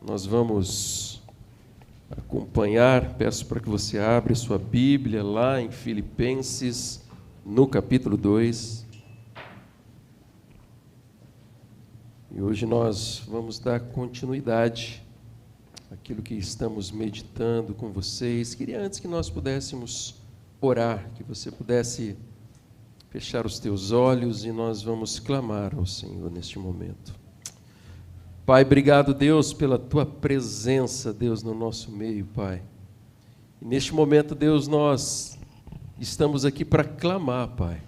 Nós vamos acompanhar, peço para que você abra sua Bíblia lá em Filipenses, no capítulo 2. E hoje nós vamos dar continuidade àquilo que estamos meditando com vocês. Queria antes que nós pudéssemos orar, que você pudesse fechar os teus olhos e nós vamos clamar ao Senhor neste momento. Pai, obrigado, Deus, pela Tua presença, Deus, no nosso meio, Pai. E neste momento, Deus, nós estamos aqui para clamar, Pai,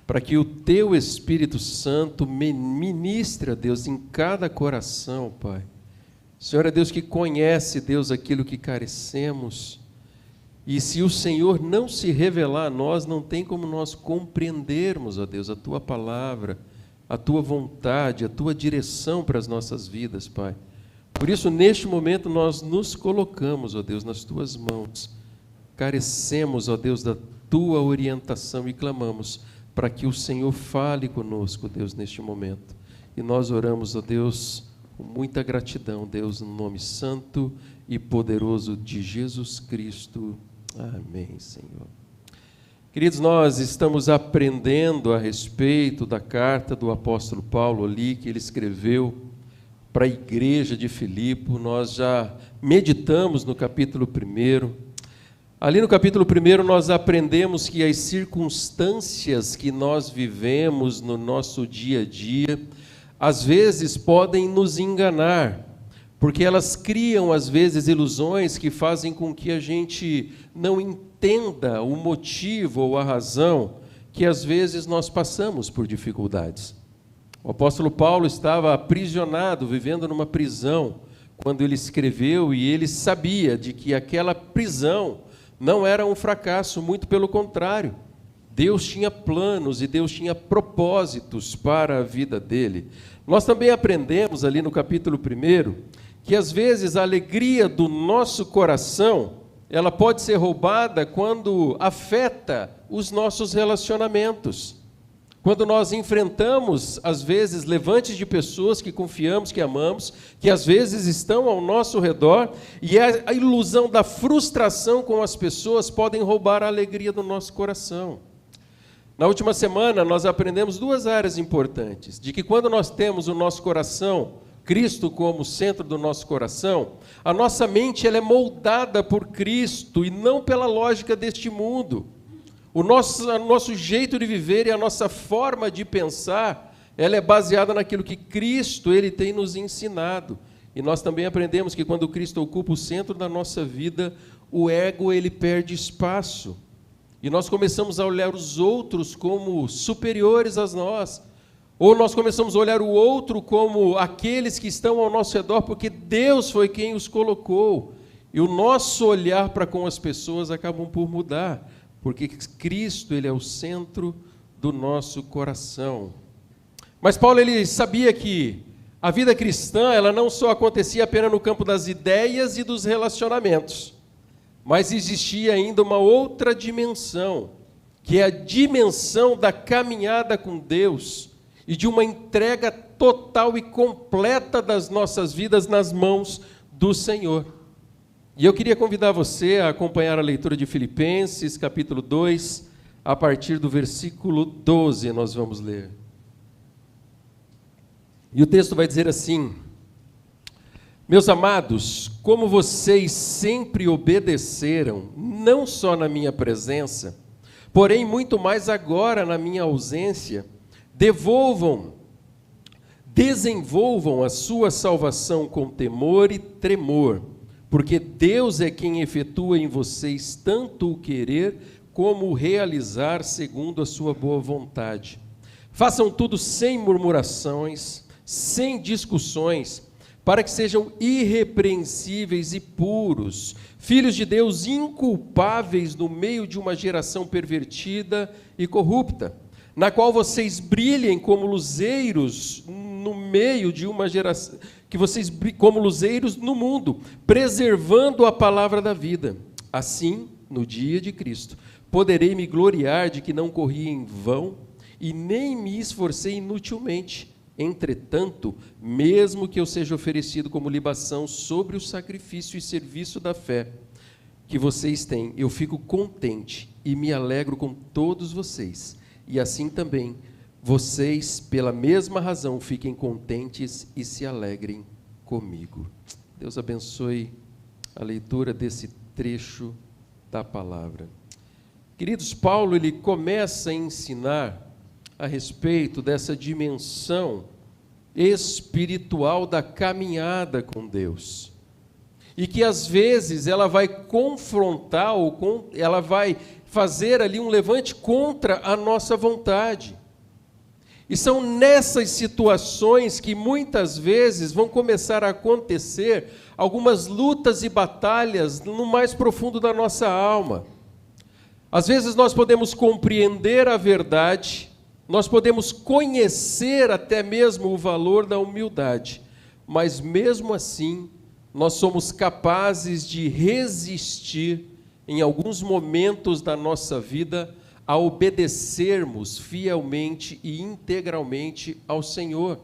para que o Teu Espírito Santo ministre, Deus, em cada coração, Pai. O Senhor é Deus que conhece, Deus, aquilo que carecemos. E se o Senhor não se revelar a nós, não tem como nós compreendermos, ó Deus, a Tua palavra, a Tua vontade, a Tua direção para as nossas vidas, Pai. Por isso, neste momento, nós nos colocamos, ó Deus, nas Tuas mãos. Carecemos, ó Deus, da Tua orientação e clamamos para que o Senhor fale conosco, Deus, neste momento. E nós oramos, ó Deus, com muita gratidão, Deus, no nome santo e poderoso de Jesus Cristo. Amém, Senhor. Queridos, nós estamos aprendendo a respeito da carta do apóstolo Paulo ali, que ele escreveu para a igreja de Filipe. Nós já meditamos no capítulo 1. Ali no capítulo 1 nós aprendemos que as circunstâncias que nós vivemos no nosso dia a dia, às vezes podem nos enganar, porque elas criam, às vezes, ilusões que fazem com que a gente não entenda o motivo ou a razão que, às vezes, nós passamos por dificuldades. O apóstolo Paulo estava aprisionado, vivendo numa prisão, quando ele escreveu, e ele sabia de que aquela prisão não era um fracasso, muito pelo contrário. Deus tinha planos e Deus tinha propósitos para a vida dele. Nós também aprendemos ali no capítulo 1 que às vezes a alegria do nosso coração, ela pode ser roubada quando afeta os nossos relacionamentos. Quando nós enfrentamos, às vezes, levantes de pessoas que confiamos, que amamos, que às vezes estão ao nosso redor, e a ilusão da frustração com as pessoas podem roubar a alegria do nosso coração. Na última semana, nós aprendemos duas áreas importantes, de que quando nós temos o nosso coração, Cristo como centro do nosso coração, a nossa mente ela é moldada por Cristo e não pela lógica deste mundo. O nosso jeito de viver e a nossa forma de pensar, ela é baseada naquilo que Cristo ele tem nos ensinado. E nós também aprendemos que quando Cristo ocupa o centro da nossa vida, o ego ele perde espaço. E nós começamos a olhar os outros como superiores a nós. Ou nós começamos a olhar o outro como aqueles que estão ao nosso redor, porque Deus foi quem os colocou. E o nosso olhar para com as pessoas acabam por mudar, porque Cristo ele é o centro do nosso coração. Mas Paulo ele sabia que a vida cristã ela não só acontecia apenas no campo das ideias e dos relacionamentos, mas existia ainda uma outra dimensão, que é a dimensão da caminhada com Deus, e de uma entrega total e completa das nossas vidas nas mãos do Senhor. E eu queria convidar você a acompanhar a leitura de Filipenses, capítulo 2, a partir do versículo 12, nós vamos ler. E o texto vai dizer assim: Meus amados, como vocês sempre obedeceram, não só na minha presença, porém muito mais agora na minha ausência, desenvolvam a sua salvação com temor e tremor, porque Deus é quem efetua em vocês tanto o querer como o realizar segundo a sua boa vontade. Façam tudo sem murmurações, sem discussões, para que sejam irrepreensíveis e puros, filhos de Deus inculpáveis no meio de uma geração pervertida e corrupta, na qual vocês brilhem como luzeiros no meio de uma geração, que vocês como luzeiros no mundo, preservando a palavra da vida. Assim, no dia de Cristo, poderei me gloriar de que não corri em vão e nem me esforcei inutilmente. Entretanto, mesmo que eu seja oferecido como libação sobre o sacrifício e serviço da fé que vocês têm, eu fico contente e me alegro com todos vocês. E assim também, vocês, pela mesma razão, fiquem contentes e se alegrem comigo. Deus abençoe a leitura desse trecho da palavra. Queridos, Paulo ele começa a ensinar a respeito dessa dimensão espiritual da caminhada com Deus. E que às vezes ela vai confrontar, ela vai fazer ali um levante contra a nossa vontade. E são nessas situações que muitas vezes vão começar a acontecer algumas lutas e batalhas no mais profundo da nossa alma. Às vezes nós podemos compreender a verdade, nós podemos conhecer até mesmo o valor da humildade, mas mesmo assim nós somos capazes de resistir em alguns momentos da nossa vida a obedecermos fielmente e integralmente ao Senhor.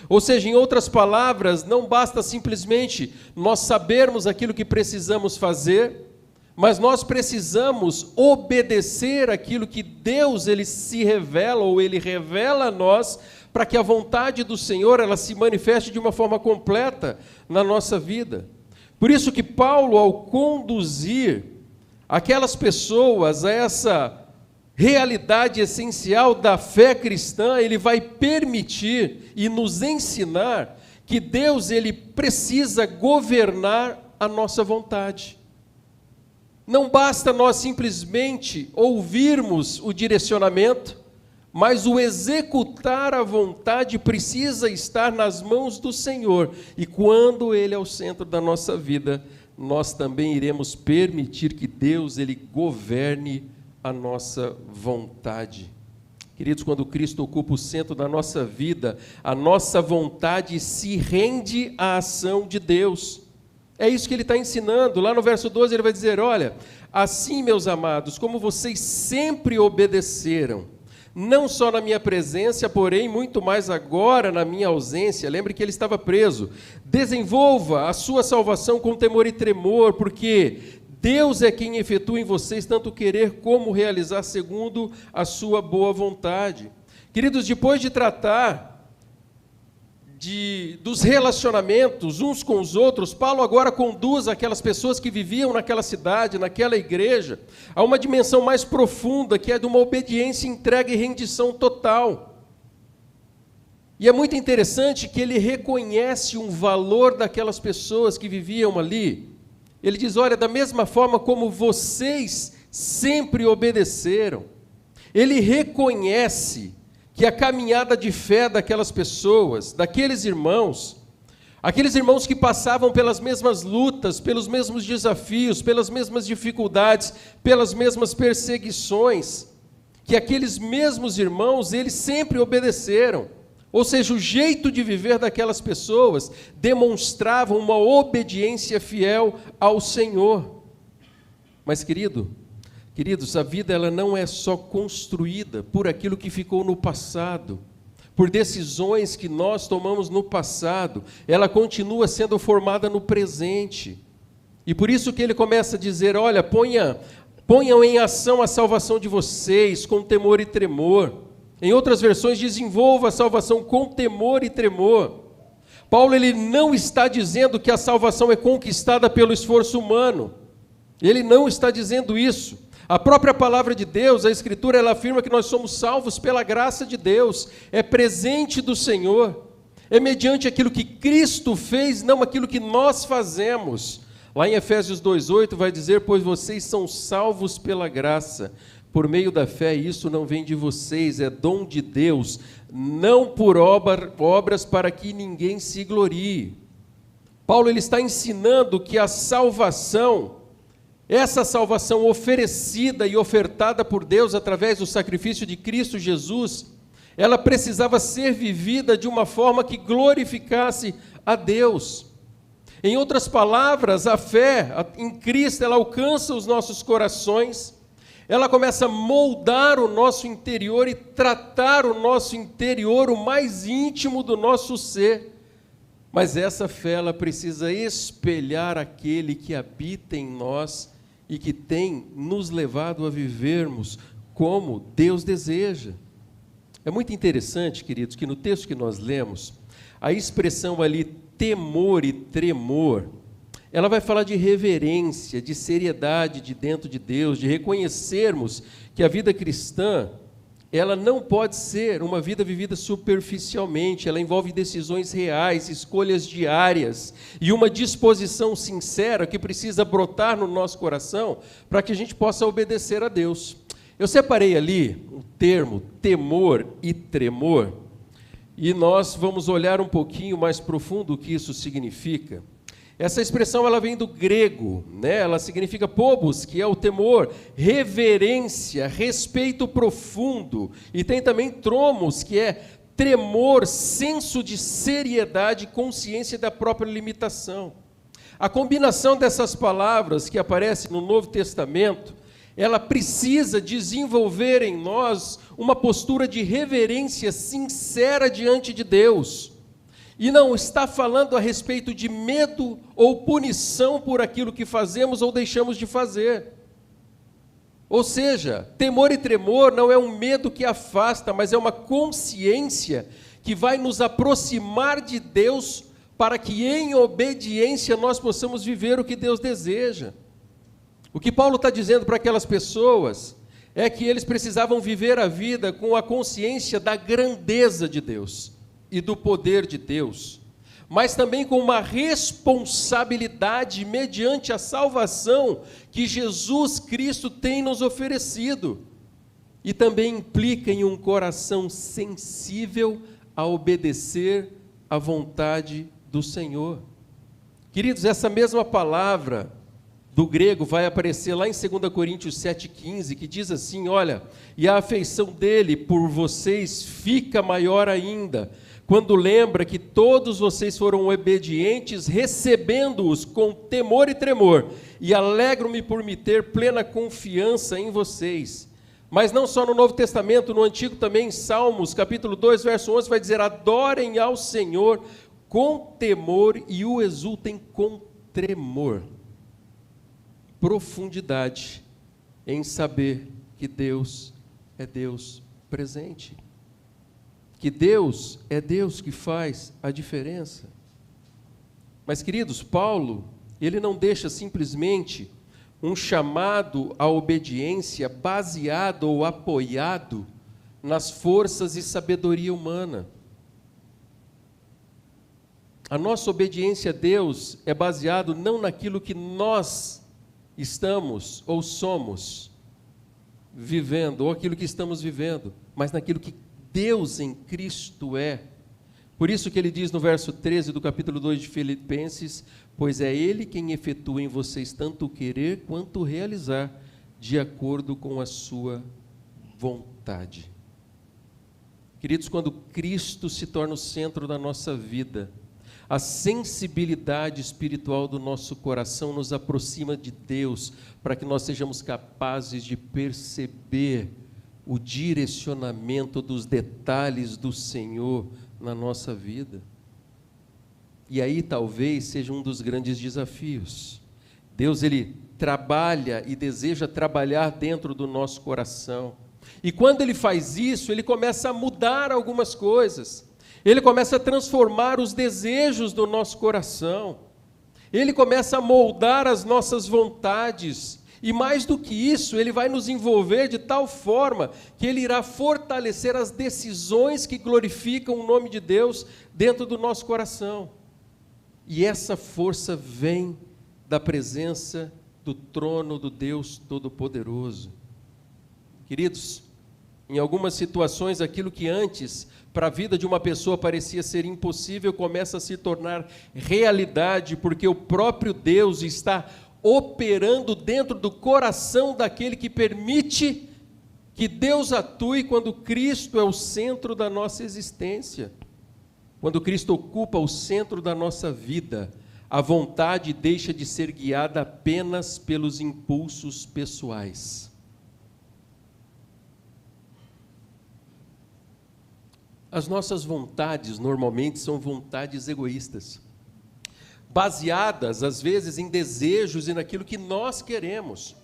Ou seja, em outras palavras, não basta simplesmente nós sabermos aquilo que precisamos fazer, mas nós precisamos obedecer aquilo que Deus ele se revela ou ele revela a nós, para que a vontade do Senhor ela se manifeste de uma forma completa na nossa vida. Por isso que Paulo, ao conduzir aquelas pessoas a essa realidade essencial da fé cristã, ele vai permitir e nos ensinar que Deus ele precisa governar a nossa vontade. Não basta nós simplesmente ouvirmos o direcionamento, mas o executar a vontade precisa estar nas mãos do Senhor. E quando Ele é o centro da nossa vida, nós também iremos permitir que Deus ele governe a nossa vontade. Queridos, quando Cristo ocupa o centro da nossa vida, a nossa vontade se rende à ação de Deus. É isso que ele está ensinando. Lá no verso 12 ele vai dizer, olha, assim meus amados, como vocês sempre obedeceram, não só na minha presença, porém muito mais agora na minha ausência. Lembre que ele estava preso. Desenvolva a sua salvação com temor e tremor, porque Deus é quem efetua em vocês tanto querer como realizar segundo a sua boa vontade. Queridos, depois de tratar dos relacionamentos uns com os outros, Paulo agora conduz aquelas pessoas que viviam naquela cidade, naquela igreja, a uma dimensão mais profunda, que é de uma obediência, entrega e rendição total. E é muito interessante que ele reconhece um valor daquelas pessoas que viviam ali. Ele diz, olha, da mesma forma como vocês sempre obedeceram. Ele reconhece que a caminhada de fé daquelas pessoas, daqueles irmãos, aqueles irmãos que passavam pelas mesmas lutas, pelos mesmos desafios, pelas mesmas dificuldades, pelas mesmas perseguições, que aqueles mesmos irmãos, eles sempre obedeceram. Ou seja, o jeito de viver daquelas pessoas demonstrava uma obediência fiel ao Senhor. Mas, queridos, a vida ela não é só construída por aquilo que ficou no passado, por decisões que nós tomamos no passado, ela continua sendo formada no presente. E por isso que ele começa a dizer, olha, ponham em ação a salvação de vocês com temor e tremor. Em outras versões, desenvolva a salvação com temor e tremor. Paulo ele não está dizendo que a salvação é conquistada pelo esforço humano. Ele não está dizendo isso. A própria palavra de Deus, a Escritura, ela afirma que nós somos salvos pela graça de Deus, é presente do Senhor, é mediante aquilo que Cristo fez, não aquilo que nós fazemos. Lá em Efésios 2,8 vai dizer, pois vocês são salvos pela graça, por meio da fé, e isso não vem de vocês, é dom de Deus, não por obras para que ninguém se glorie. Paulo ele está ensinando que a salvação, essa salvação oferecida e ofertada por Deus através do sacrifício de Cristo Jesus, ela precisava ser vivida de uma forma que glorificasse a Deus. Em outras palavras, a fé em Cristo, ela alcança os nossos corações, Ela começa a moldar o nosso interior e tratar o nosso interior, o mais íntimo do nosso ser. Mas essa fé, ela precisa espelhar aquele que habita em nós e que tem nos levado a vivermos como Deus deseja. É muito interessante, queridos, que no texto que nós lemos, a expressão ali temor e tremor, ela vai falar de reverência, de seriedade de dentro de Deus, de reconhecermos que a vida cristã, ela não pode ser uma vida vivida superficialmente, ela envolve decisões reais, escolhas diárias e uma disposição sincera que precisa brotar no nosso coração para que a gente possa obedecer a Deus. Eu separei ali o termo temor e tremor e nós vamos olhar um pouquinho mais profundo o que isso significa. Essa expressão ela vem do grego, né? Ela significa phobos, que é o temor, reverência, respeito profundo, e tem também tromos, que é tremor, senso de seriedade, consciência da própria limitação. A combinação dessas palavras que aparecem no Novo Testamento, ela precisa desenvolver em nós uma postura de reverência sincera diante de Deus. E não está falando a respeito de medo ou punição por aquilo que fazemos ou deixamos de fazer. Ou seja, temor e tremor não é um medo que afasta, mas é uma consciência que vai nos aproximar de Deus para que em obediência nós possamos viver o que Deus deseja. O que Paulo está dizendo para aquelas pessoas é que eles precisavam viver a vida com a consciência da grandeza de Deus e do poder de Deus, mas também com uma responsabilidade mediante a salvação que Jesus Cristo tem nos oferecido, e também implica em um coração sensível a obedecer à vontade do Senhor. Queridos, essa mesma palavra do grego vai aparecer lá em 2 Coríntios 7,15, que diz assim, olha, e a afeição dele por vocês fica maior ainda, quando lembra que todos vocês foram obedientes, recebendo-os com temor e tremor, e alegro-me por me ter plena confiança em vocês. Mas não só no Novo Testamento, no Antigo também, em Salmos, capítulo 2, verso 11, vai dizer, adorem ao Senhor com temor e o exultem com tremor. Profundidade em saber que Deus é Deus presente. Que Deus é Deus que faz a diferença. Mas, queridos, Paulo, ele não deixa simplesmente um chamado à obediência baseado ou apoiado nas forças e sabedoria humana. A nossa obediência a Deus é baseado não naquilo que nós estamos ou somos vivendo, ou aquilo que estamos vivendo, mas naquilo que Deus em Cristo é. Por isso que ele diz no verso 13 do capítulo 2 de Filipenses, pois é Ele quem efetua em vocês tanto o querer quanto o realizar, de acordo com a sua vontade. Queridos, quando Cristo se torna o centro da nossa vida, a sensibilidade espiritual do nosso coração nos aproxima de Deus, para que nós sejamos capazes de perceber o direcionamento dos detalhes do Senhor na nossa vida. E aí talvez seja um dos grandes desafios. Deus, Ele trabalha e deseja trabalhar dentro do nosso coração. E quando Ele faz isso, Ele começa a mudar algumas coisas. Ele começa a transformar os desejos do nosso coração. Ele começa a moldar as nossas vontades. E mais do que isso, Ele vai nos envolver de tal forma que Ele irá fortalecer as decisões que glorificam o nome de Deus dentro do nosso coração. E essa força vem da presença do trono do Deus Todo-Poderoso. Queridos, em algumas situações, aquilo que antes, para a vida de uma pessoa, parecia ser impossível, começa a se tornar realidade, porque o próprio Deus está operando dentro do coração daquele que permite que Deus atue quando Cristo é o centro da nossa existência. Quando Cristo ocupa o centro da nossa vida, a vontade deixa de ser guiada apenas pelos impulsos pessoais. As nossas vontades normalmente são vontades egoístas, baseadas às vezes em desejos e naquilo que nós queremos.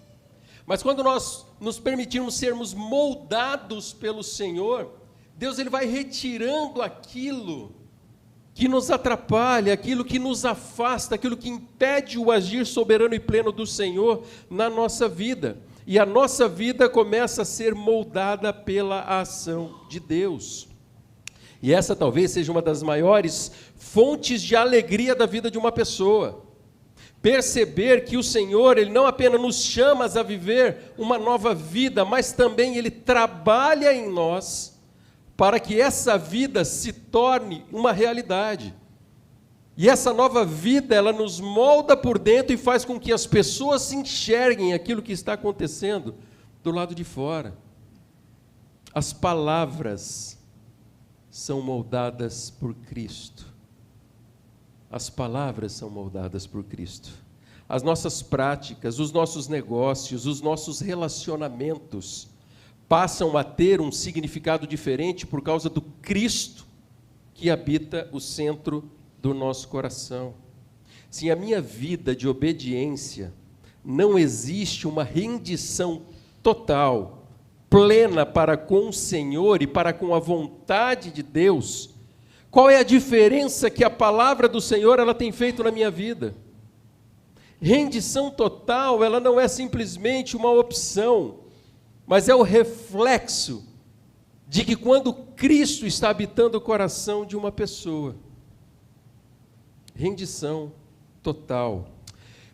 Mas quando nós nos permitirmos sermos moldados pelo Senhor, Deus ele vai retirando aquilo que nos atrapalha, aquilo que nos afasta, aquilo que impede o agir soberano e pleno do Senhor na nossa vida. E a nossa vida começa a ser moldada pela ação de Deus. E essa talvez seja uma das maiores fontes de alegria da vida de uma pessoa. Perceber que o Senhor, Ele não apenas nos chama a viver uma nova vida, mas também Ele trabalha em nós para que essa vida se torne uma realidade. E essa nova vida, ela nos molda por dentro e faz com que as pessoas se enxerguem aquilo que está acontecendo do lado de fora. As palavras são moldadas por Cristo. As palavras são moldadas por Cristo. As nossas práticas, os nossos negócios, os nossos relacionamentos passam a ter um significado diferente por causa do Cristo que habita o centro do nosso coração. Se a minha vida de obediência não existe uma rendição total, plena para com o Senhor e para com a vontade de Deus, qual é a diferença que a palavra do Senhor ela tem feito na minha vida? Rendição total, ela não é simplesmente uma opção, mas é o reflexo de que quando Cristo está habitando o coração de uma pessoa, rendição total.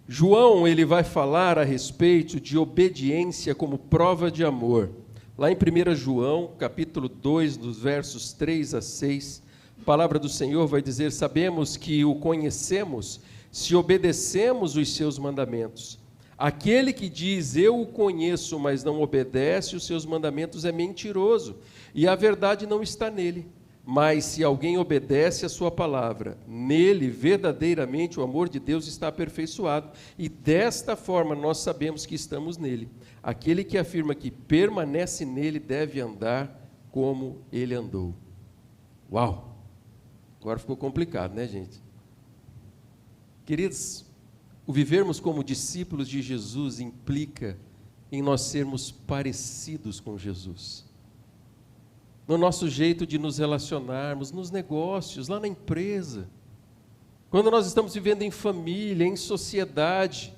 João, ele vai falar a respeito de obediência como prova de amor. Lá em 1 João, capítulo 2, dos versos 3 a 6, a palavra do Senhor vai dizer: sabemos que o conhecemos se obedecemos os seus mandamentos. Aquele que diz, eu o conheço, mas não obedece os seus mandamentos é mentiroso, e a verdade não está nele. Mas se alguém obedece a sua palavra, nele verdadeiramente o amor de Deus está aperfeiçoado, e desta forma nós sabemos que estamos nele. Aquele que afirma que permanece nele deve andar como ele andou. Uau! Agora ficou complicado, né, gente? Queridos, o vivermos como discípulos de Jesus implica em nós sermos parecidos com Jesus. No nosso jeito de nos relacionarmos, nos negócios, lá na empresa, quando nós estamos vivendo em família, em sociedade,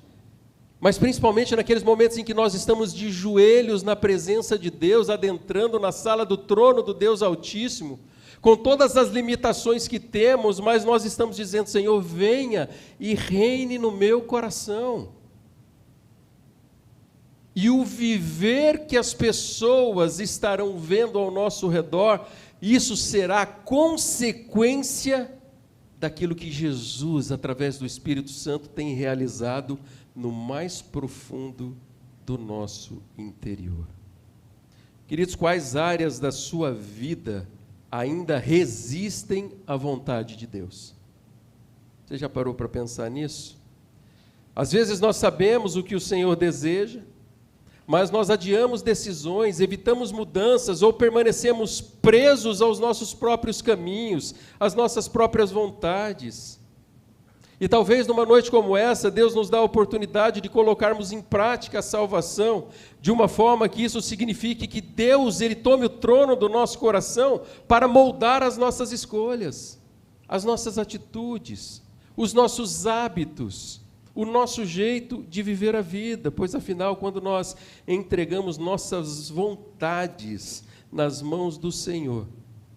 mas principalmente naqueles momentos em que nós estamos de joelhos na presença de Deus, adentrando na sala do trono do Deus Altíssimo, com todas as limitações que temos, mas nós estamos dizendo, Senhor, venha e reine no meu coração. E o viver que as pessoas estarão vendo ao nosso redor, isso será consequência daquilo que Jesus, através do Espírito Santo, tem realizado no mais profundo do nosso interior. Queridos, quais áreas da sua vida ainda resistem à vontade de Deus? Você já parou para pensar nisso? Às vezes nós sabemos o que o Senhor deseja, mas nós adiamos decisões, evitamos mudanças ou permanecemos presos aos nossos próprios caminhos, às nossas próprias vontades. E talvez numa noite como essa, Deus nos dá a oportunidade de colocarmos em prática a salvação, de uma forma que isso signifique que Deus, Ele tome o trono do nosso coração para moldar as nossas escolhas, as nossas atitudes, os nossos hábitos, o nosso jeito de viver a vida, pois afinal, quando nós entregamos nossas vontades nas mãos do Senhor,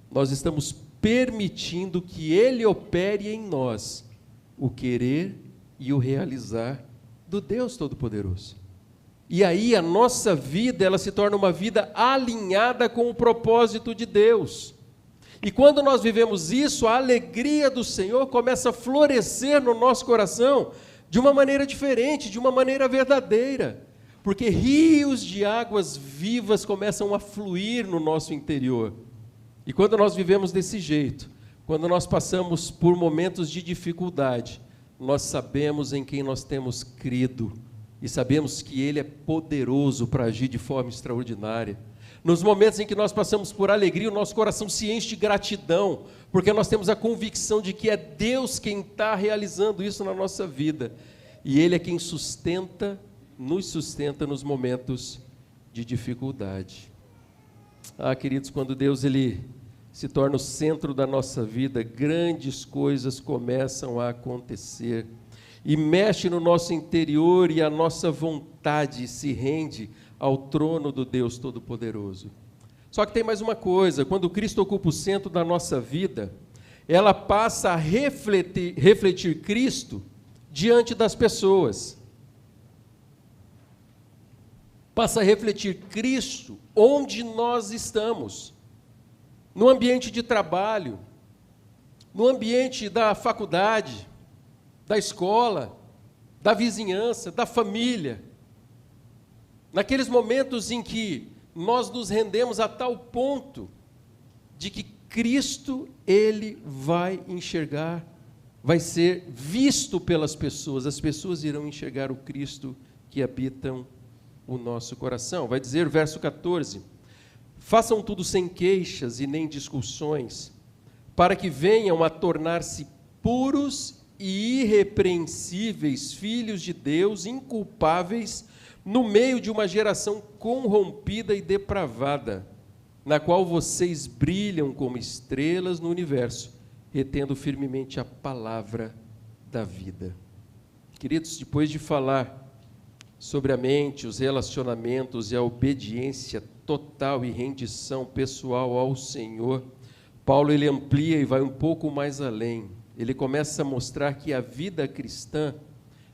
nós estamos permitindo que Ele opere em nós o querer e o realizar do Deus Todo-Poderoso. E aí a nossa vida, ela se torna uma vida alinhada com o propósito de Deus. E quando nós vivemos isso, a alegria do Senhor começa a florescer no nosso coração de uma maneira diferente, de uma maneira verdadeira. Porque rios de águas vivas começam a fluir no nosso interior. E quando nós vivemos desse jeito, quando nós passamos por momentos de dificuldade, nós sabemos em quem nós temos crido e sabemos que Ele é poderoso para agir de forma extraordinária. Nos momentos em que nós passamos por alegria, o nosso coração se enche de gratidão, porque nós temos a convicção de que é Deus quem está realizando isso na nossa vida. E Ele é quem nos sustenta nos momentos de dificuldade. Queridos, quando Deus Ele se torna o centro da nossa vida, grandes coisas começam a acontecer. E mexe no nosso interior e a nossa vontade se rende ao trono do Deus Todo-Poderoso. Só que tem mais uma coisa: quando Cristo ocupa o centro da nossa vida, ela passa a refletir Cristo diante das pessoas. Passa a refletir Cristo onde nós estamos. No ambiente de trabalho, no ambiente da faculdade, da escola, da vizinhança, da família. Naqueles momentos em que nós nos rendemos a tal ponto de que Cristo, Ele vai enxergar, vai ser visto pelas pessoas, as pessoas irão enxergar o Cristo que habitam o nosso coração. Vai dizer o verso 14: façam tudo sem queixas e nem discussões, para que venham a tornar-se puros e irrepreensíveis filhos de Deus, inculpáveis, no meio de uma geração corrompida e depravada, na qual vocês brilham como estrelas no universo, retendo firmemente a palavra da vida. Queridos, depois de falar sobre a mente, os relacionamentos e a obediência total e rendição pessoal ao Senhor, Paulo ele amplia e vai um pouco mais além. Ele começa a mostrar que a vida cristã,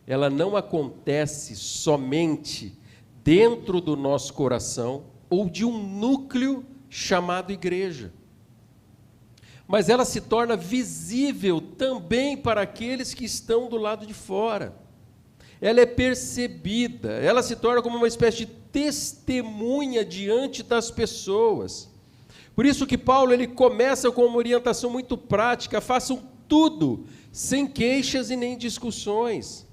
ela não acontece somente dentro do nosso coração ou de um núcleo chamado igreja, mas ela se torna visível também para aqueles que estão do lado de fora. Ela é percebida, ela se torna como uma espécie de testemunha diante das pessoas. Por isso que Paulo ele começa com uma orientação muito prática: façam tudo sem queixas e nem discussões.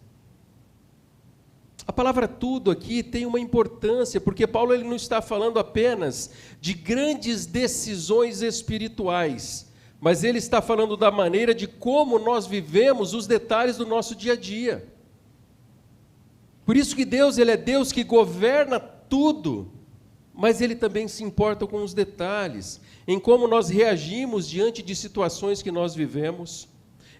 A palavra tudo aqui tem uma importância, porque Paulo ele não está falando apenas de grandes decisões espirituais, mas ele está falando da maneira de como nós vivemos os detalhes do nosso dia a dia. Por isso que Deus, Ele é Deus que governa tudo, mas Ele também se importa com os detalhes, em como nós reagimos diante de situações que nós vivemos,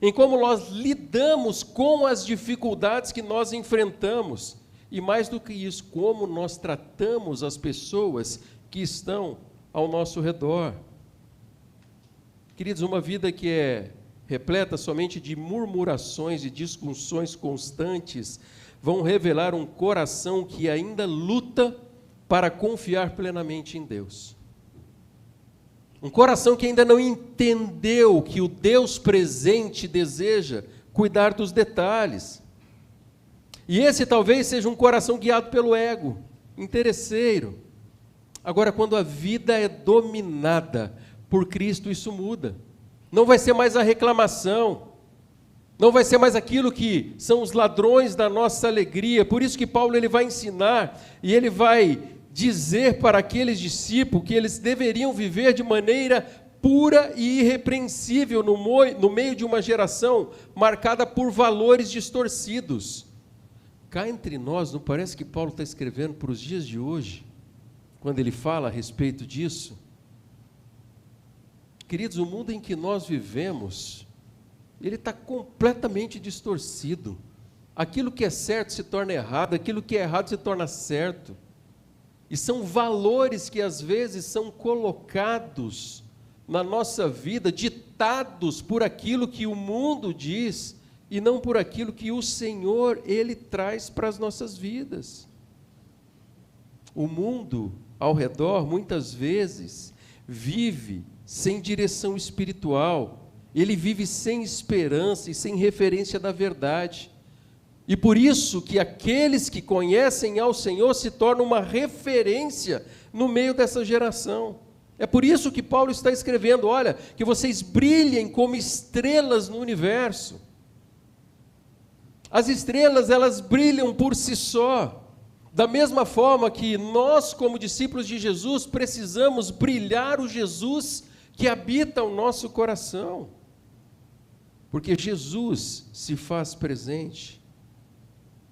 em como nós lidamos com as dificuldades que nós enfrentamos, e mais do que isso, como nós tratamos as pessoas que estão ao nosso redor. Queridos, uma vida que é repleta somente de murmurações e discussões constantes, vão revelar um coração que ainda luta para confiar plenamente em Deus. Um coração que ainda não entendeu que o Deus presente deseja cuidar dos detalhes. E esse talvez seja um coração guiado pelo ego, interesseiro. Agora, quando a vida é dominada por Cristo, isso muda. Não vai ser mais a reclamação, não vai ser mais aquilo que são os ladrões da nossa alegria. Por isso que Paulo ele vai ensinar e ele vai dizer para aqueles discípulos que eles deveriam viver de maneira pura e irrepreensível no meio de uma geração marcada por valores distorcidos. Cá entre nós, não parece que Paulo está escrevendo para os dias de hoje, quando ele fala a respeito disso? Queridos, o mundo em que nós vivemos, ele está completamente distorcido. Aquilo que é certo se torna errado, aquilo que é errado se torna certo. E são valores que às vezes são colocados na nossa vida, ditados por aquilo que o mundo diz, e não por aquilo que o Senhor, Ele traz para as nossas vidas. O mundo ao redor, muitas vezes, vive sem direção espiritual, ele vive sem esperança e sem referência da verdade. E por isso que aqueles que conhecem ao Senhor se tornam uma referência no meio dessa geração. É por isso que Paulo está escrevendo: olha, que vocês brilhem como estrelas no universo. As estrelas, elas brilham por si só. Da mesma forma que nós, como discípulos de Jesus, precisamos brilhar o Jesus que habita o nosso coração. Porque Jesus se faz presente.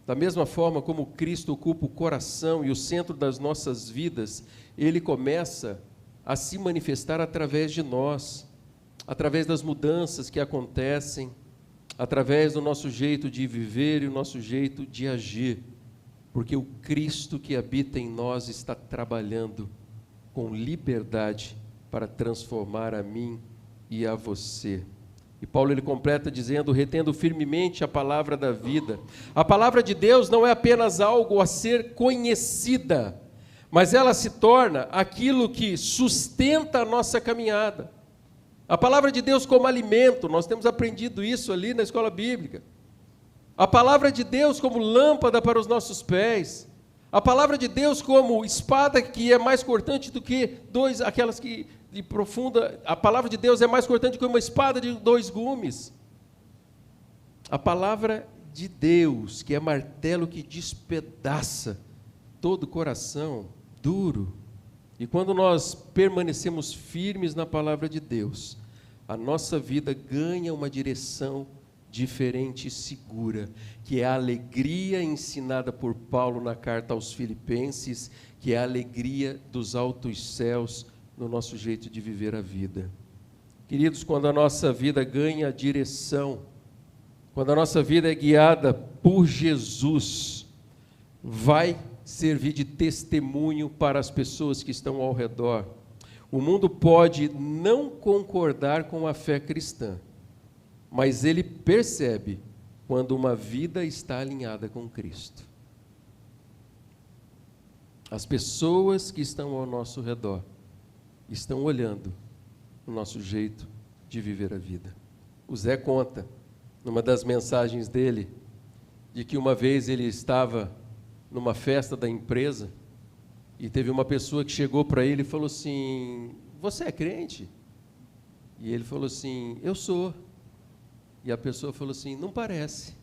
Da mesma forma como Cristo ocupa o coração e o centro das nossas vidas, Ele começa a se manifestar através de nós, através das mudanças que acontecem, através do nosso jeito de viver e o nosso jeito de agir. Porque o Cristo que habita em nós está trabalhando com liberdade para transformar a mim e a você. E Paulo ele completa dizendo, retendo firmemente a palavra da vida. A palavra de Deus não é apenas algo a ser conhecida, mas ela se torna aquilo que sustenta a nossa caminhada. A palavra de Deus como alimento, nós temos aprendido isso ali na escola bíblica. A palavra de Deus como lâmpada para os nossos pés. A palavra de Deus como espada que é mais cortante do que aquelas que de profunda. A palavra de Deus é mais cortante que uma espada de 2 gumes. A palavra de Deus, que é martelo que despedaça todo o coração duro. E quando nós permanecemos firmes na palavra de Deus, a nossa vida ganha uma direção diferente e segura, que é a alegria ensinada por Paulo na carta aos Filipenses, que é a alegria dos altos céus no nosso jeito de viver a vida. Queridos, quando a nossa vida ganha direção, quando a nossa vida é guiada por Jesus, vai servir de testemunho para as pessoas que estão ao redor. O mundo pode não concordar com a fé cristã, mas ele percebe quando uma vida está alinhada com Cristo. As pessoas que estão ao nosso redor estão olhando o nosso jeito de viver a vida. O Zé conta, numa das mensagens dele, de que uma vez ele estava numa festa da empresa e teve uma pessoa que chegou para ele e falou assim, você é crente? E ele falou assim, eu sou. E a pessoa falou assim, não parece.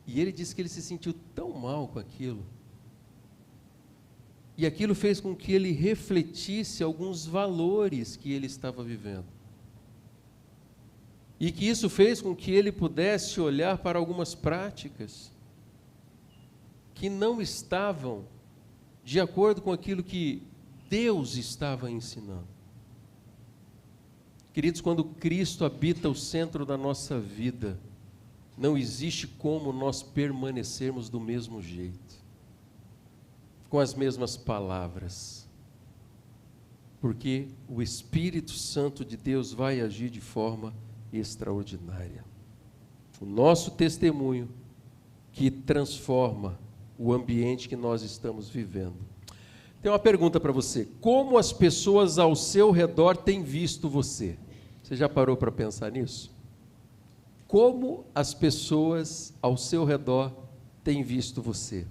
E ele disse que ele se sentiu tão mal com aquilo. E aquilo fez com que ele refletisse alguns valores que ele estava vivendo. E que isso fez com que ele pudesse olhar para algumas práticas que não estavam de acordo com aquilo que Deus estava ensinando. Queridos, quando Cristo habita o centro da nossa vida, não existe como nós permanecermos do mesmo jeito, com as mesmas palavras, porque o Espírito Santo de Deus vai agir de forma extraordinária. O nosso testemunho que transforma o ambiente que nós estamos vivendo. Tem uma pergunta para você: como as pessoas ao seu redor têm visto você? Você já parou para pensar nisso? Como as pessoas ao seu redor têm visto você?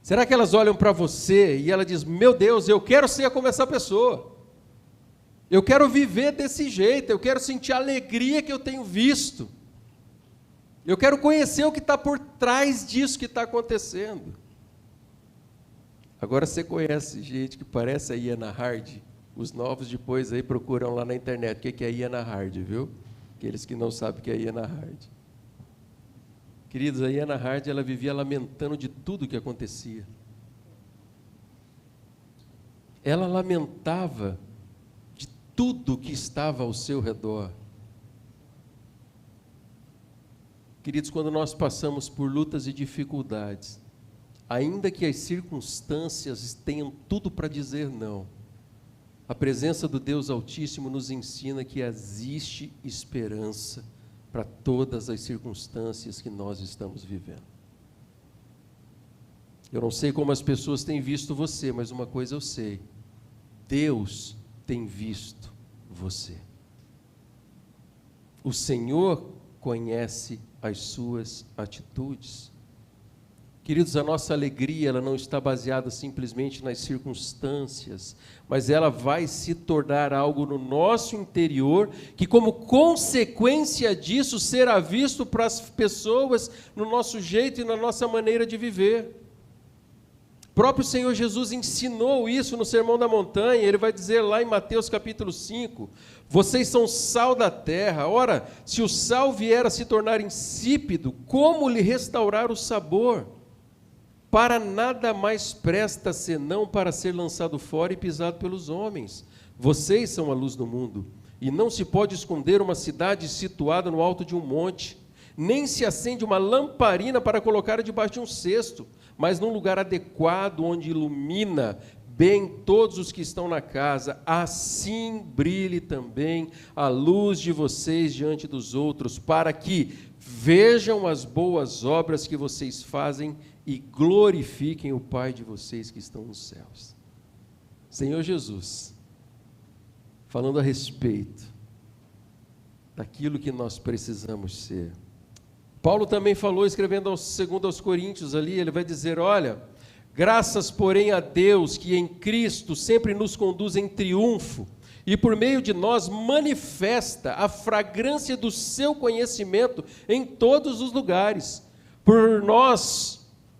Será que elas olham para você e ela diz, meu Deus, eu quero ser como essa pessoa, eu quero viver desse jeito, eu quero sentir a alegria que eu tenho visto, eu quero conhecer o que está por trás disso que está acontecendo. Agora você conhece gente que parece a Iana Hard? Os novos depois aí procuram lá na internet o que é a Iana Hard, viu? Aqueles que não sabem o que é a Iana Hard. Queridos, a Iana Hard, ela vivia lamentando de tudo que acontecia. Ela lamentava de tudo que estava ao seu redor. Queridos, quando nós passamos por lutas e dificuldades, ainda que as circunstâncias tenham tudo para dizer não, a presença do Deus Altíssimo nos ensina que existe esperança para todas as circunstâncias que nós estamos vivendo. Eu não sei como as pessoas têm visto você, mas uma coisa eu sei: Deus tem visto você. O Senhor conhece as suas atitudes. Queridos, a nossa alegria, ela não está baseada simplesmente nas circunstâncias, mas ela vai se tornar algo no nosso interior, que como consequência disso, será visto para as pessoas no nosso jeito e na nossa maneira de viver. O próprio Senhor Jesus ensinou isso no Sermão da Montanha. Ele vai dizer lá em Mateus capítulo 5, vocês são sal da terra. Ora, se o sal vier a se tornar insípido, como lhe restaurar o sabor? Para nada mais presta senão para ser lançado fora e pisado pelos homens. Vocês são a luz do mundo, e não se pode esconder uma cidade situada no alto de um monte, nem se acende uma lamparina para colocar debaixo de um cesto, mas num lugar adequado, onde ilumina bem todos os que estão na casa. Assim brilhe também a luz de vocês diante dos outros, para que vejam as boas obras que vocês fazem e glorifiquem o Pai de vocês que estão nos céus. Senhor Jesus, falando a respeito daquilo que nós precisamos ser. Paulo também falou, escrevendo segundo aos Coríntios ali, ele vai dizer, olha, graças porém a Deus que em Cristo sempre nos conduz em triunfo e por meio de nós manifesta a fragrância do seu conhecimento em todos os lugares.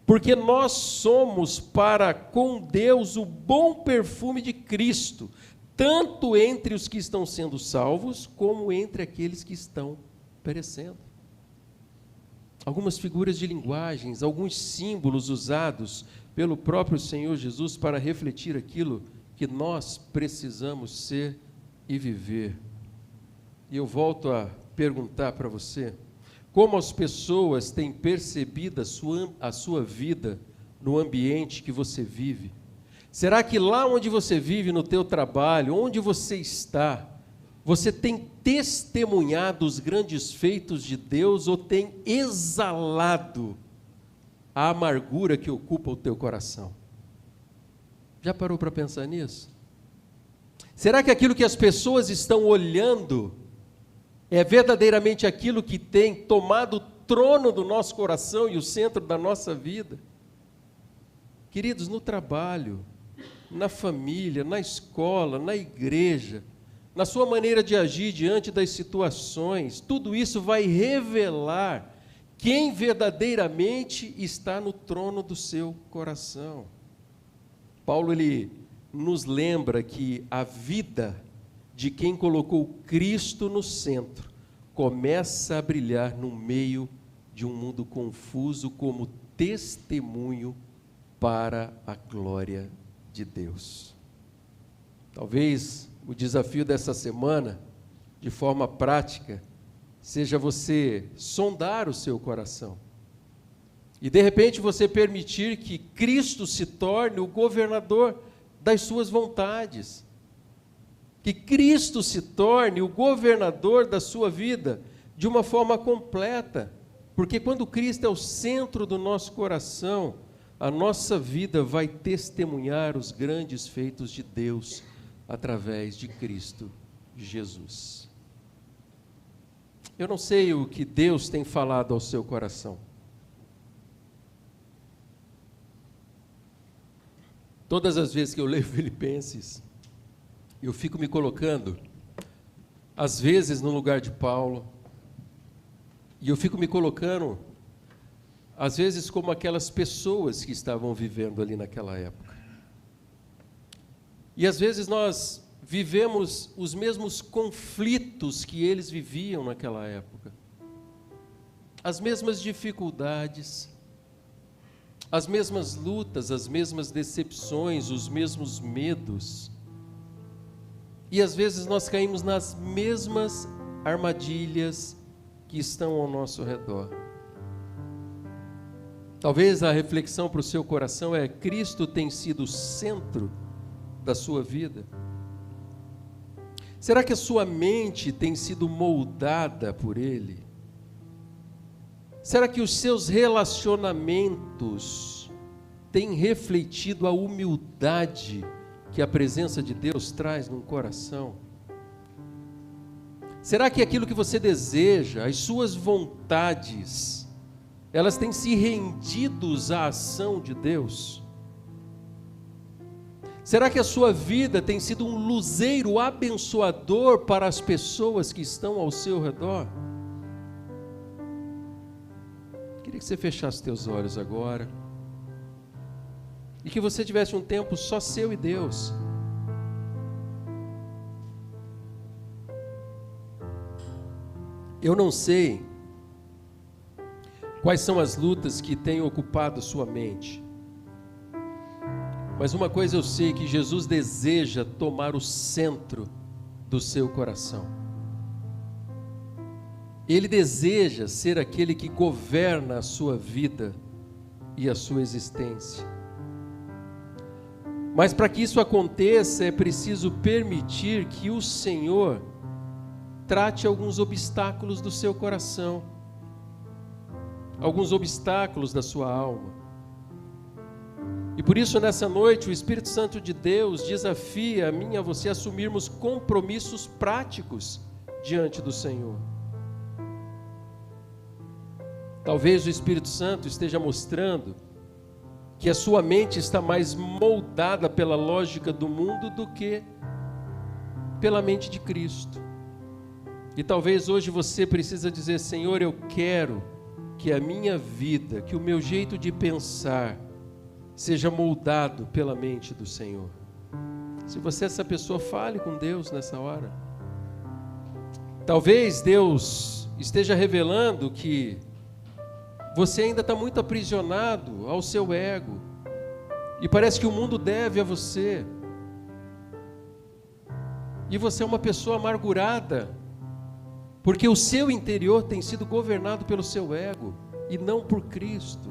Porque nós somos para com Deus o bom perfume de Cristo, tanto entre os que estão sendo salvos, como entre aqueles que estão perecendo. Algumas figuras de linguagens, alguns símbolos usados pelo próprio Senhor Jesus para refletir aquilo que nós precisamos ser e viver. E eu volto a perguntar para você, como as pessoas têm percebido a sua vida no ambiente que você vive? Será que lá onde você vive, no teu trabalho, onde você está, você tem testemunhado os grandes feitos de Deus ou tem exalado a amargura que ocupa o teu coração? Já parou para pensar nisso? Será que aquilo que as pessoas estão olhando é verdadeiramente aquilo que tem tomado o trono do nosso coração e o centro da nossa vida? Queridos, no trabalho, na família, na escola, na igreja, na sua maneira de agir diante das situações, tudo isso vai revelar quem verdadeiramente está no trono do seu coração. Paulo, ele nos lembra que a vida de quem colocou Cristo no centro começa a brilhar no meio de um mundo confuso como testemunho para a glória de Deus. Talvez o desafio dessa semana, de forma prática, seja você sondar o seu coração e de repente você permitir que Cristo se torne o governador das suas vontades, que Cristo se torne o governador da sua vida de uma forma completa, porque quando Cristo é o centro do nosso coração, a nossa vida vai testemunhar os grandes feitos de Deus através de Cristo Jesus. Eu não sei o que Deus tem falado ao seu coração. Todas as vezes que eu leio Filipenses, eu fico me colocando, às vezes no lugar de Paulo, e eu fico me colocando, às vezes como aquelas pessoas que estavam vivendo ali naquela época. E às vezes nós vivemos os mesmos conflitos que eles viviam naquela época, as mesmas dificuldades, as mesmas lutas, as mesmas decepções, os mesmos medos. E às vezes nós caímos nas mesmas armadilhas que estão ao nosso redor. Talvez a reflexão para o seu coração é: Cristo tem sido o centro da sua vida? Será que a sua mente tem sido moldada por Ele? Será que os seus relacionamentos têm refletido a humildade que a presença de Deus traz no coração? Será que aquilo que você deseja, as suas vontades, elas têm se rendido à ação de Deus? Será que a sua vida tem sido um luzeiro abençoador para as pessoas que estão ao seu redor? Queria que você fechasse teus olhos agora. e que você tivesse um tempo só seu e Deus. Eu não sei quais são as lutas que têm ocupado sua mente, mas uma coisa eu sei, que Jesus deseja tomar o centro do seu coração. Ele deseja ser aquele que governa a sua vida e a sua existência. Mas para que isso aconteça, é preciso permitir que o Senhor trate alguns obstáculos do seu coração, alguns obstáculos da sua alma. E por isso, nessa noite, o Espírito Santo de Deus desafia a mim e a você a assumirmos compromissos práticos diante do Senhor. Talvez o Espírito Santo esteja mostrando que a sua mente está mais moldada pela lógica do mundo do que pela mente de Cristo. E talvez hoje você precisa dizer: Senhor, eu quero que a minha vida, que o meu jeito de pensar seja moldado pela mente do Senhor. Se você é essa pessoa, fale com Deus nessa hora. Talvez Deus esteja revelando que você ainda está muito aprisionado ao seu ego, e parece que o mundo deve a você, e você é uma pessoa amargurada, porque o seu interior tem sido governado pelo seu ego, e não por Cristo.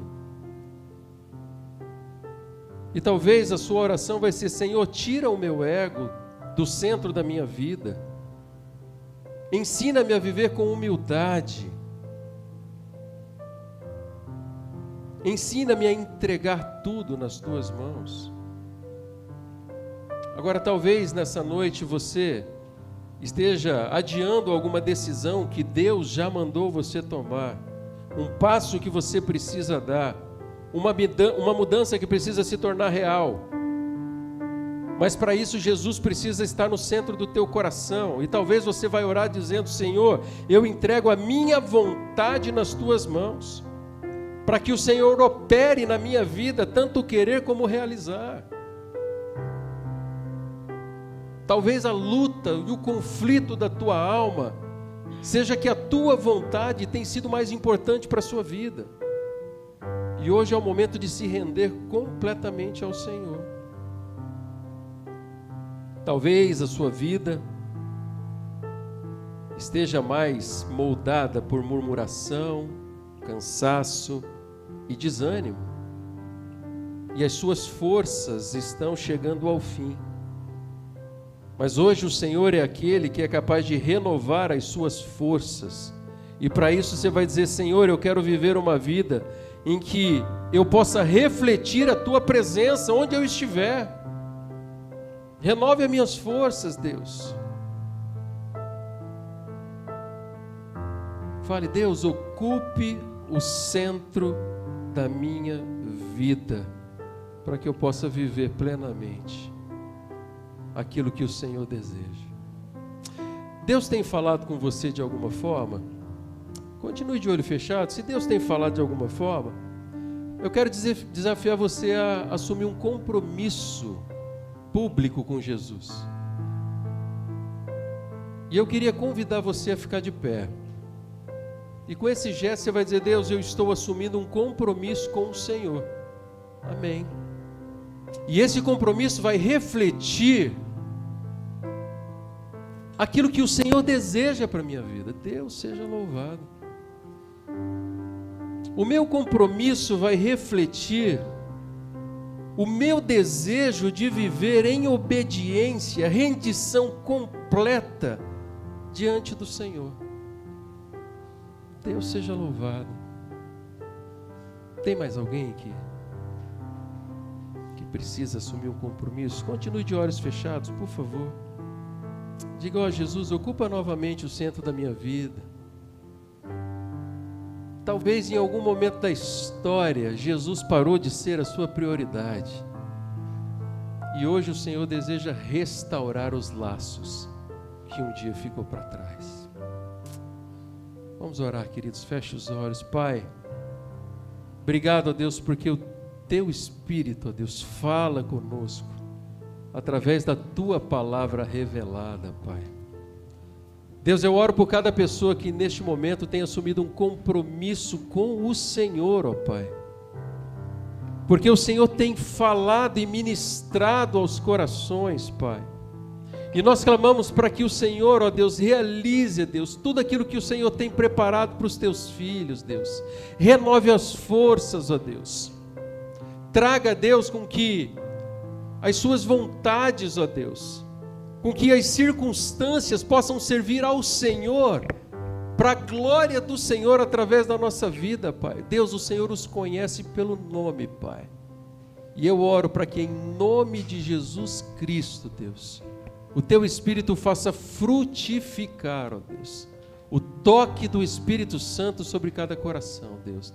E talvez a sua oração vai ser: Senhor, tira o meu ego do centro da minha vida, ensina-me a viver com humildade, ensina-me a entregar tudo nas tuas mãos. Agora, talvez nessa noite você esteja adiando alguma decisão que Deus já mandou você tomar, um passo que você precisa dar, uma mudança que precisa se tornar real. Mas para isso Jesus precisa estar no centro do teu coração. E talvez você vai orar dizendo: Senhor, eu entrego a minha vontade nas tuas mãos, para que o Senhor opere na minha vida, tanto querer como realizar. Talvez a luta e o conflito da tua alma seja que a tua vontade tem sido mais importante para a sua vida. E hoje é o momento de se render completamente ao Senhor. Talvez a sua vida esteja mais moldada por murmuração, cansaço e desânimo, e as suas forças estão chegando ao fim. Mas hoje o Senhor é aquele que é capaz de renovar as suas forças, e para isso você vai dizer: Senhor, eu quero viver uma vida em que eu possa refletir a tua presença onde eu estiver. Renove as minhas forças, Deus. Fale: Deus, ocupe o centro da minha vida, para que eu possa viver plenamente aquilo que o Senhor deseja. Deus tem falado com você de alguma forma? Continue de olho fechado. Se Deus tem falado de alguma forma, eu quero desafiar você a assumir um compromisso público com Jesus. E eu queria convidar você a ficar de pé. E com esse gesto você vai dizer: Deus, eu estou assumindo um compromisso com o Senhor. Amém. E esse compromisso vai refletir aquilo que o Senhor deseja para a minha vida. Deus seja louvado. O meu compromisso vai refletir o meu desejo de viver em obediência, rendição completa diante do Senhor. Deus seja louvado. Tem mais alguém aqui que precisa assumir um compromisso? Continue de olhos fechados, por favor. Diga: ó Jesus, ocupa novamente o centro da minha vida. Talvez em algum momento da história Jesus parou de ser a sua prioridade, e hoje o Senhor deseja restaurar os laços que um dia ficou para trás. Vamos orar, queridos. Feche os olhos. Pai, obrigado, a Deus, porque o Teu Espírito, ó Deus, fala conosco, através da Tua palavra revelada, Pai. Deus, eu oro por cada pessoa que neste momento tem assumido um compromisso com o Senhor, ó Pai. Porque o Senhor tem falado e ministrado aos corações, Pai. E nós clamamos para que o Senhor, ó Deus, realize, Deus, tudo aquilo que o Senhor tem preparado para os Teus filhos, Deus. Renove as forças, ó Deus. Traga, Deus, com que as Suas vontades, ó Deus, com que as circunstâncias possam servir ao Senhor, para a glória do Senhor através da nossa vida, Pai. Deus, o Senhor os conhece pelo nome, Pai. E eu oro para que em nome de Jesus Cristo, Deus, o Teu Espírito faça frutificar, ó Deus, o toque do Espírito Santo sobre cada coração, Deus.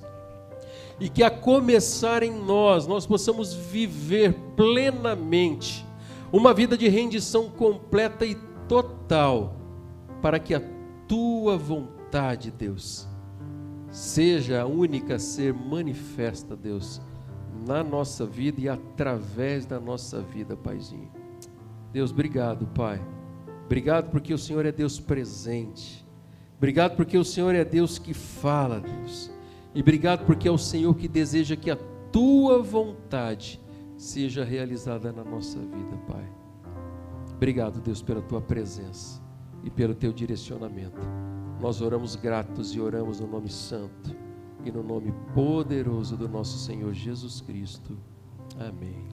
E que a começar em nós possamos viver plenamente uma vida de rendição completa e total, para que a Tua vontade, Deus, seja a única a ser manifesta, Deus, na nossa vida e através da nossa vida, Paizinho. Deus, obrigado, Pai. Obrigado porque o Senhor é Deus presente. Obrigado porque o Senhor é Deus que fala, Deus. E obrigado porque é o Senhor que deseja que a Tua vontade seja realizada na nossa vida, Pai. Obrigado, Deus, pela Tua presença e pelo Teu direcionamento. Nós oramos gratos e oramos no nome santo e no nome poderoso do nosso Senhor Jesus Cristo. Amém.